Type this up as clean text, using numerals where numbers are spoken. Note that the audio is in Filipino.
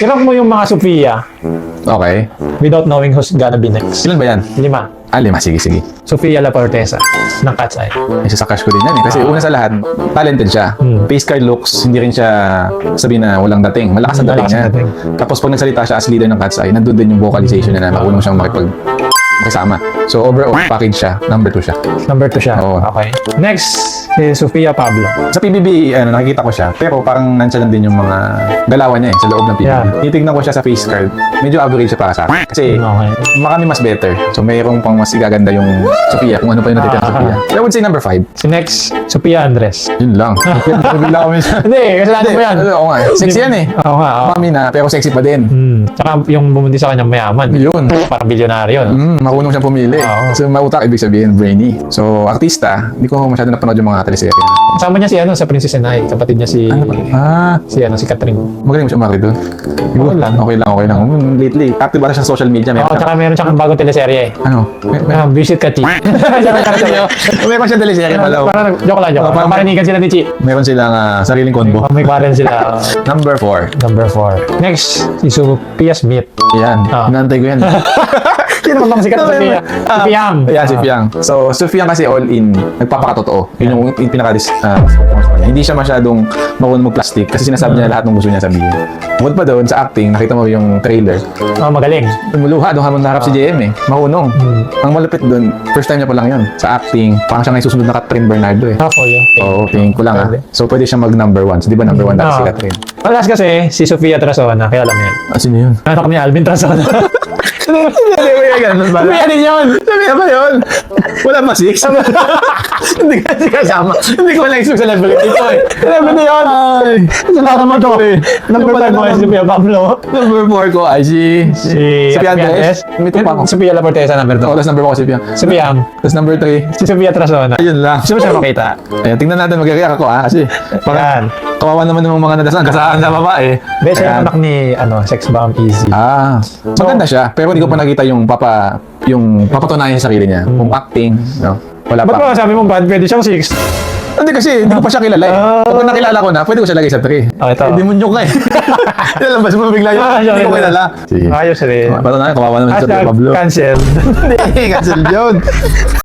Tirap mo yung mga Sophia Okay. without knowing who's gonna be next. Ilan ba yan? 5. 5. Sige. Sophia Laportesa ng Cat's Eye. Isa sa crush ko din yan eh. Kasi una sa lahat, talented siya. Face card looks, hindi rin siya sabihin na walang dating. Malakas ang dating Malakas niya. ang dating. Tapos pag nagsalita siya as leader ng Cat's Eye, nandun din yung vocalization niya na marunong siyang makisama. So overall, package siya. Number 2 siya. Number 2 siya. Oo. Okay. Next, si Sophia Pablo. Sa PBB, nakikita ko siya. Pero parang nandiyan din yung mga galawan niya sa loob ng PBB. Yeah. Titignan ko siya sa face card. Medyo average siya para sa akin. Kasi Okay. marami mas better. So mayroong pang mas igaganda yung Sophia. Kung ano pa yung natitira ng Sophia. I would say number 5. Si next, Sophia Andres. Yun lang. Bigla kami siya. Hindi, kasalanan mo yan. Oo nga. Sexy yan eh. Oo nga. Oo. Mami na, pero sexy pa din. Tsaka yung bumundi sa kanyang mayaman. Yun. Parang bilyonaryo. No? Marunong siyang pumili. Oo. So, mautak, ibig sabihin, brainy. So, artista, hindi ko masyado napanood yung mga teleserye. Kasama niya si sa Princess and I. Kapatid niya si si Catherine. Magaling mo siya umari doon. Okay lang. Okay lang. Lately, active ba siya sa social media? Oo, tsaka meron siyang bagong teleserye. Ano? Visit ka, Chi. Meron siyang teleserye pala. Parang joke lang. parang- Parinigan sila ni Chi. Meron silang sariling combo. May paren sila. Number 4. Number 4. Next, si Sophia Smith. Yan. Inantay ko yan. Sino ba bang sikat na Sophia? Si Piang. Yan, si Piang. So, si Piang kasi all in, nagpapakatotoo. Yun yung hindi siya masyadong marunong mag-plastic kasi sinasabi niya lahat ng gusto niya sabihin. Bukod pa doon, sa acting, nakita mo yung trailer. Magaling. Lumuluha, doon habang naharap si JM eh. Marunong. Ang malupit doon, first time niya pa lang yun. Sa acting, parang siya ngayon susunod na Catherine Bernardo eh. For you. Oo, tingin ko lang So, pwede siya mag number 1. So, di ba number 1 dati si Catherine? Alas kasi, si Sofia Trasona, kaya alam yan. Sino yun? Anak ni Alvin Trasona. Hindi ba ganun ba? Sofia din yun! Sabi ba yun? Wala ba 6? Hindi kasi kasama. Hindi ko lang sa level ito eh. Level na yun! Ay! Salamat mo to. Number 5 mo ay Sophia Pablo. Number 4 ko ay si Sophia Andres. May tupa ko. Sophia Laportesa number 2. Tapos number 4 ko si Piang. Si Piang. Tapos number 3. Si Sofia Trasona. Ayun lang. Gusto mo siya makita? Ayan, tingnan natin mag-react ako kasi Yan. parang kawawa naman ng mga nadasan kasaan sa babae. Best siya Ayan. anak ni Sex Bomb Easy. Maganda siya, pero hindi ko pa nakita yung papatunayan sa sarili niya. Kung acting, no? Wala Ba't pa. ba sabi mo bad? Pwede siyang 6. Hindi kasi, hindi ko pa siya kilala eh. Pag nakilala ko na, pwede ko siya lagay sa 3. ito. Hindi mo nyok eh. Ilalabas mo bigla yun. Hindi ko kilala. Sige. Ayos rin. Patunayan, kawawa naman sa Hashtag Pablo. cancel. Hindi, cancel yun.